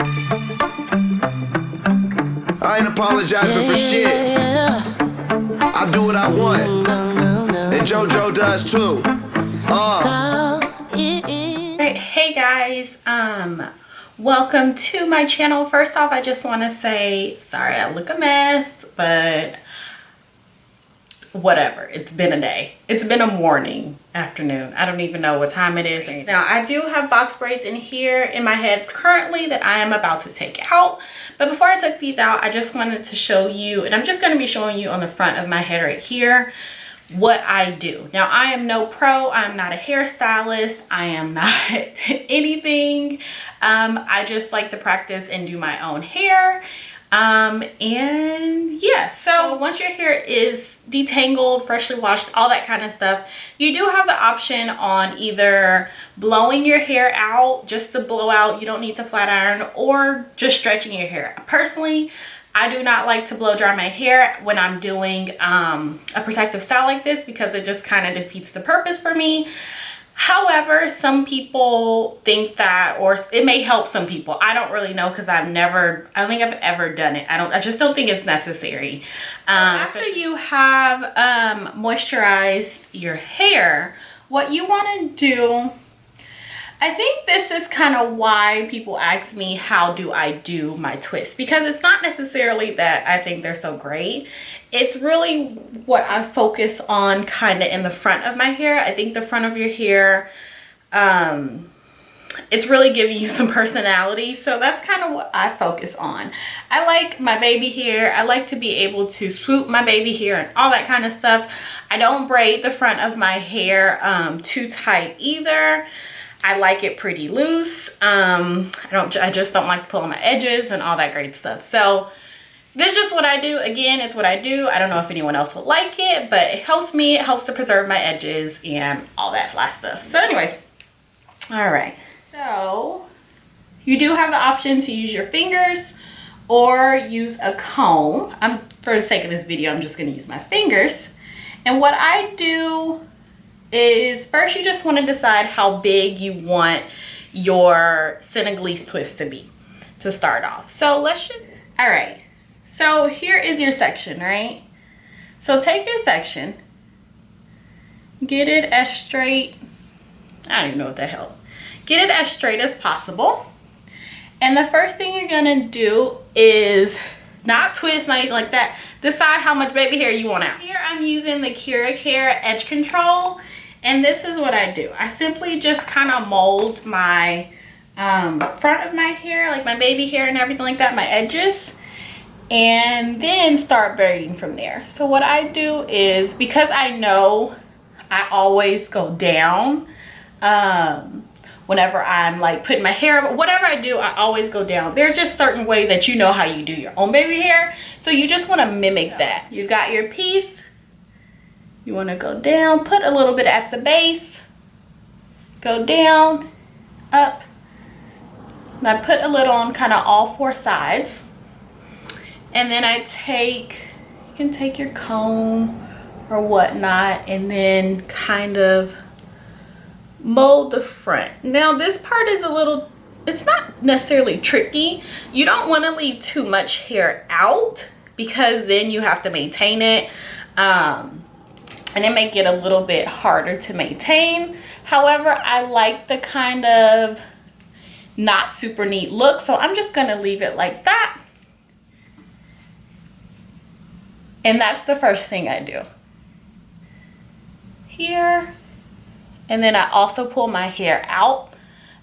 I ain't apologizing for shit. I do what I want, and JoJo does too. Hey guys, welcome to my channel. First off, I just want to say sorry I look a mess, but whatever. It's been a day. It's been a morning, afternoon. I don't even know what time it is. Now, I do have box braids in here in my head currently that I am about to take out. But before I took these out, I just wanted to show you, and I'm just going to be showing you on the front of my head right here, what I do. Now, I am no pro. I'm not a hairstylist. I am not anything. I just like to practice and do my own hair. And yeah, so once your hair is detangled, freshly washed, all that kind of stuff, you do have the option on either blowing your hair out, just to blow out, you don't need to flat iron, or just stretching your hair. Personally, I do not like to blow dry my hair when I'm doing a protective style like this, because it just kind of defeats the purpose for me. However, some people think that, or it may help some people. I don't really know, because I don't think I've ever done it. I just don't think it's necessary. After you have moisturized your hair, what you want to do, I think this is kind of why people ask me, how do I do my twists? Because it's not necessarily that I think they're so great. It's really what I focus on kind of in the front of my hair. I think the front of your hair, it's really giving you some personality. So that's kind of what I focus on. I like my baby hair. I like to be able to swoop my baby hair and all that kind of stuff. I don't braid the front of my hair too tight either. I like it pretty loose. I just don't like pulling my edges and all that great stuff. So this is just what I do. Again, it's what I do. I don't know if anyone else will like it, but it helps me. It helps to preserve my edges and all that fly stuff. So anyways, all right. So you do have the option to use your fingers or use a comb. For the sake of this video, I'm just gonna use my fingers. And what I do is, first you just want to decide how big you want your Senegalese twist to be to start off. So let's just, all right, so here is your section, right? So take your section, get it as straight, I don't even know what the hell, get it as straight as possible. And the first thing you're gonna do is not twist, not anything like that, decide how much baby hair you want out. Here I'm using the Keurig Hair Edge Control. And this is what I do. I simply just kind of mold my front of my hair, like my baby hair and everything like that, my edges, and then start braiding from there. So what I do is, because I know I always go down whenever I'm like putting my hair up, whatever I do, I always go down. There are just certain ways that you know how you do your own baby hair. So you just want to mimic that. You got your piece. You want to go down, put a little bit at the base, go down, up, and I put a little on kind of all four sides. And then you can take your comb or whatnot and then kind of mold the front. Now this part is it's not necessarily tricky. You don't want to leave too much hair out, because then you have to maintain it. And it may get a little bit harder to maintain. However, I like the kind of not super neat look, so I'm just gonna leave it like that. And that's the first thing I do. Here. And then I also pull my hair out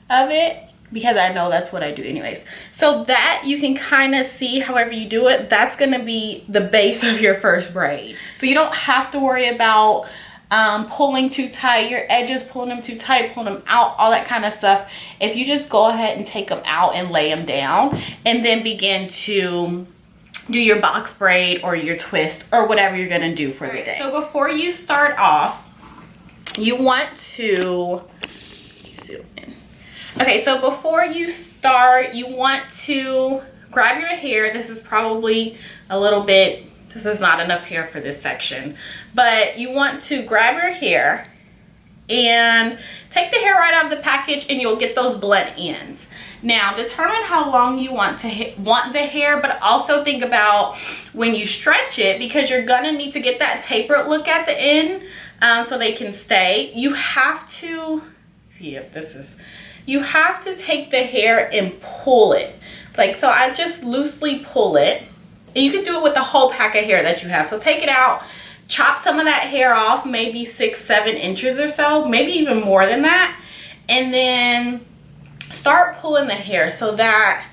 of it, because I know that's what I do anyways. So that you can kind of see however you do it, that's going to be the base of your first braid. So you don't have to worry about pulling too tight, your edges, pulling them too tight, pulling them out, all that kind of stuff. If you just go ahead and take them out and lay them down, and then begin to do your box braid or your twist or whatever you're going to do for the day. So before you start off, you want to, okay, so before you start, you want to grab your hair. This is probably a little bit, this is not enough hair for this section, but you want to grab your hair and take the hair right out of the package, and you'll get those blunt ends. Now, determine how long you want the hair, but also think about when you stretch it, because you're gonna need to get that tapered look at the end, so they can stay. You have to see if this is. You have to take the hair and pull it. Like, so I just loosely pull it, and you can do it with the whole pack of hair that you have. So take it out, chop some of that hair off, maybe 6-7 inches or so, maybe even more than that, and then start pulling the hair so that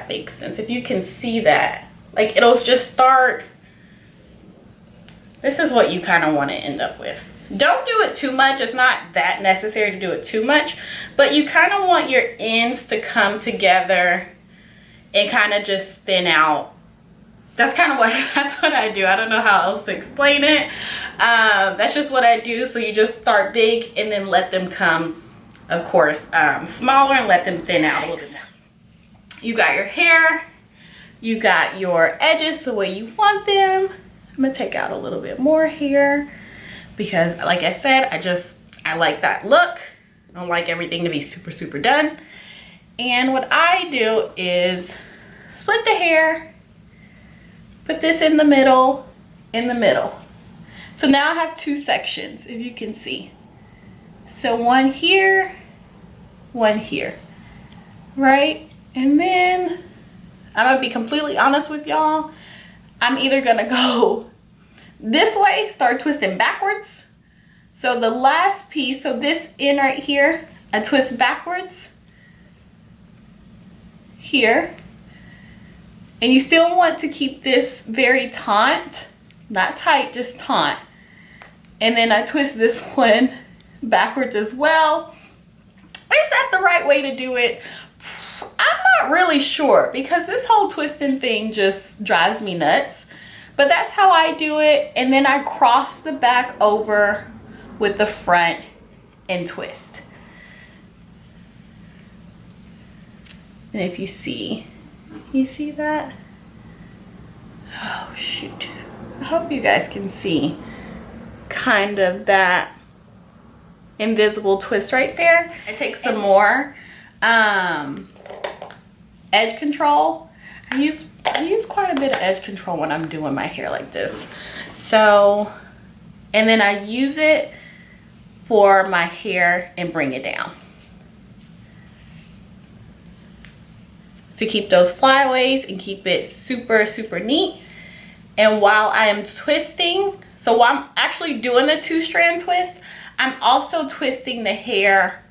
makes sense. If you can see that, like, it'll just start. This is what you kind of want to end up with. Don't do it too much. It's not that necessary to do it too much, but you kind of want your ends to come together and kind of just thin out. That's kind of that's what I do. I don't know how else to explain it. That's just what I do. So you just start big and then let them come, of course, smaller, and let them thin out a little bit. You got your hair, you got your edges the way you want them. I'm gonna take out a little bit more here because, like I said, I like that look. I don't like everything to be super done. And what I do is split the hair, put this in the middle, So now I have two sections, if you can see. So one here, right? And then I'm gonna be completely honest with y'all. I'm either gonna go this way, start twisting backwards. So the last piece, so this end right here, I twist backwards here. And you still want to keep this very taut, not tight, just taut. And then I twist this one backwards as well. Is that the right way to do it? I'm not really sure, because this whole twisting thing just drives me nuts. But that's how I do it. And then I cross the back over with the front and twist. And if you see that? Oh shoot. I hope you guys can see kind of that invisible twist right there. I take some more edge control. I use quite a bit of edge control when I'm doing my hair like this. So, and then I use it for my hair and bring it down to keep those flyaways and keep it super neat. And while I am twisting, so while I'm actually doing the 2-strand twist, I'm also twisting the hair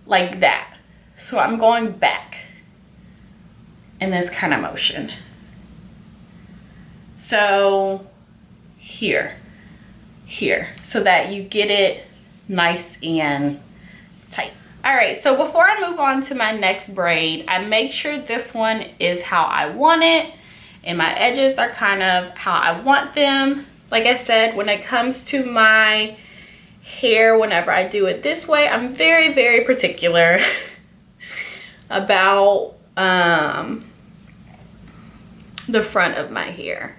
like that. So I'm going back in this kind of motion. So here, so that you get it nice and tight. All right, so before I move on to my next braid, I make sure this one is how I want it, and my edges are kind of how I want them. Like I said, when it comes to my hair, whenever I do it this way, I'm very particular about the front of my hair.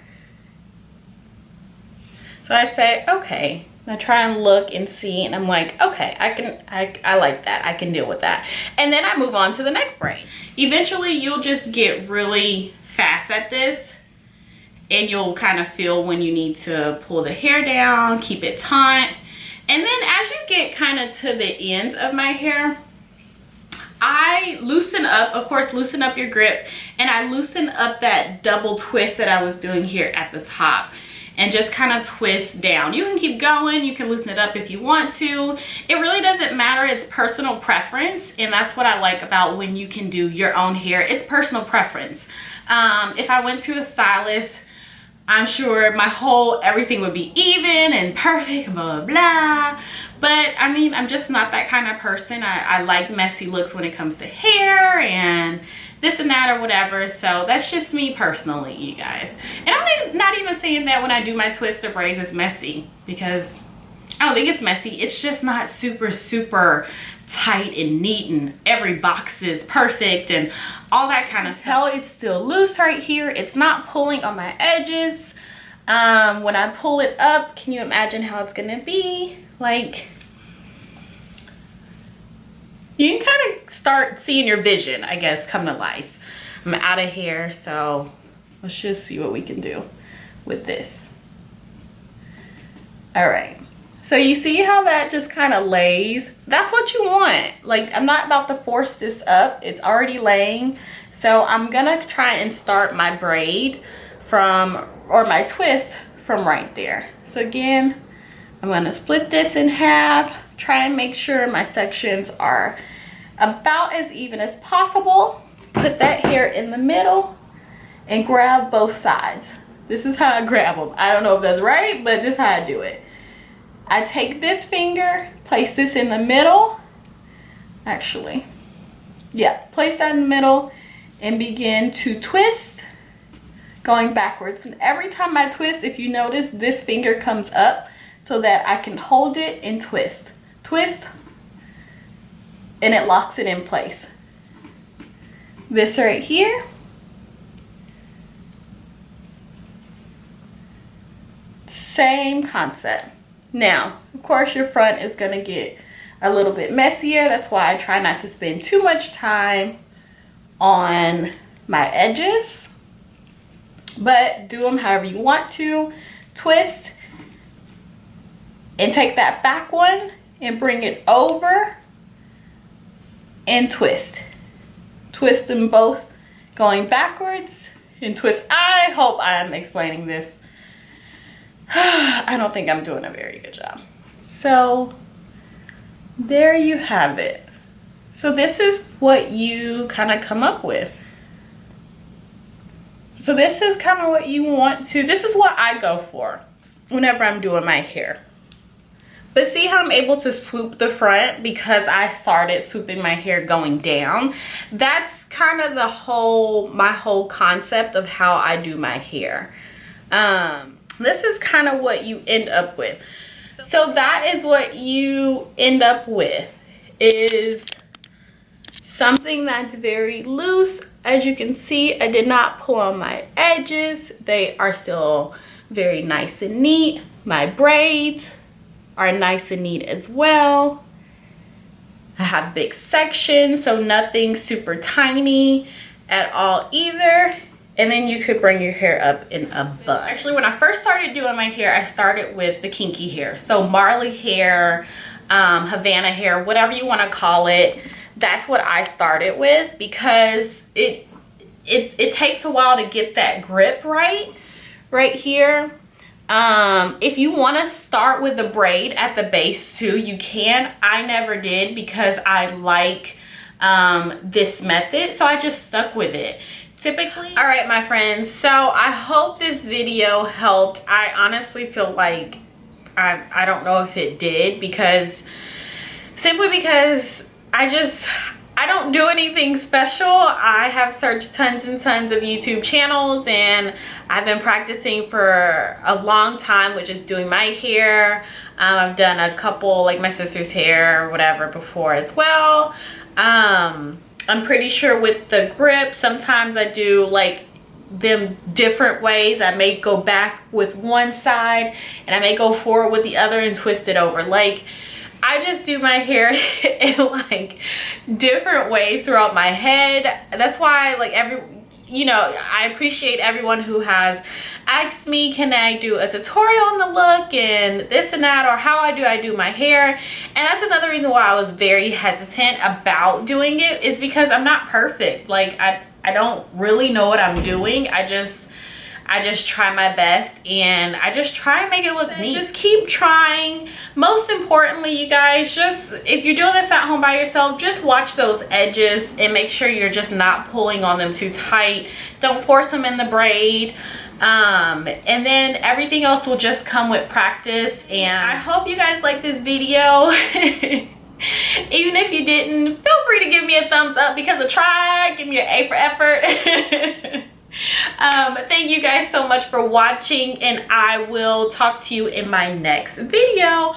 So I say, okay, I try and look and see, and I'm like, okay, I like that, I can deal with that. And then I move on to the next braid. Eventually you'll just get really fast at this, and you'll kind of feel when you need to pull the hair down, keep it taut. And then as you get kind of to the ends of my hair, I loosen up, of course, loosen up your grip, and I loosen up that double twist that I was doing here at the top, and just kind of twist down. You can keep going, you can loosen it up if you want to. It really doesn't matter, it's personal preference, and that's what I like about when you can do your own hair. It's personal preference. If I went to a stylist, I'm sure everything would be even and perfect, blah, blah, blah. But I mean, I'm just not that kind of person. I like messy looks when it comes to hair and this and that or whatever. So that's just me personally, you guys. And I'm not even saying that when I do my twists or braids it's messy, because I don't think it's messy. It's just not super tight and neat and every box is perfect and all that kind of stuff. It's still loose right here. It's not pulling on my edges. When I pull it up, can you imagine how it's gonna be? Like, you can kind of start seeing your vision, I guess, come to life. I'm out of here, so let's just see what we can do with this. All right, so you see how that just kind of lays? That's what you want. Like, I'm not about to force this up. It's already laying. So I'm gonna try and start my braid from, or my twist from right there. So again, I'm gonna split this in half, try and make sure my sections are about as even as possible. Put that hair in the middle and grab both sides. This is how I grab them. I don't know if that's right, but this is how I do it. I take this finger, place this in the middle. Actually, yeah, place that in the middle and begin to twist, going backwards. And every time I twist, if you notice, this finger comes up so that I can hold it and twist. Twist, and it locks it in place. This right here. Same concept. Now, of course, your front is gonna get a little bit messier. That's why I try not to spend too much time on my edges. But do them however you want to. Twist, and take that back one and bring it over and twist. Twist them both going backwards and twist. I hope I'm explaining this. I don't think I'm doing a very good job. So there you have it. So this is what you kind of come up with. So this is kind of what you want to, this is what I go for whenever I'm doing my hair. But see how I'm able to swoop the front because I started swooping my hair going down? That's kind of the whole, my whole concept of how I do my hair. This is kind of what you end up with. So that is what you end up with, is something that's very loose. As you can see, I did not pull on my edges. They are still very nice and neat. My braids are nice and neat as well. I have big sections, so nothing super tiny at all either. And then you could bring your hair up in a bun. Actually, when I first started doing my hair, I started with the kinky hair. So Marley hair, Havana hair, whatever you want to call it. That's what I started with because it takes a while to get that grip right here. If you want to start with the braid at the base too, you can. I never did because I like this method, so I just stuck with it. Typically, all right, my friends, so I hope this video helped. I honestly feel like I don't know if it did, because simply because I don't do anything special. I have searched tons and tons of YouTube channels, and I've been practicing for a long time with just doing my hair. I've done a couple, like my sister's hair or whatever before as well. I'm pretty sure with the grip, sometimes I do like them different ways. I may go back with one side and I may go forward with the other and twist it over. Like, I just do my hair in like different ways throughout my head. That's why, like, I appreciate everyone who has asked me, can I do a tutorial on the look and this and that, or how I do my hair. And that's another reason why I was very hesitant about doing it, is because I'm not perfect. Like, I don't really know what I'm doing. I just try my best, and I just try and make it look neat. Just keep trying. Most importantly, you guys, just if you're doing this at home by yourself, just watch those edges and make sure you're just not pulling on them too tight. Don't force them in the braid. And then everything else will just come with practice. And I hope you guys like this video. Even if you didn't, feel free to give me a thumbs up because I tried. Give me an A for effort. Thank you guys so much for watching, and I will talk to you in my next video.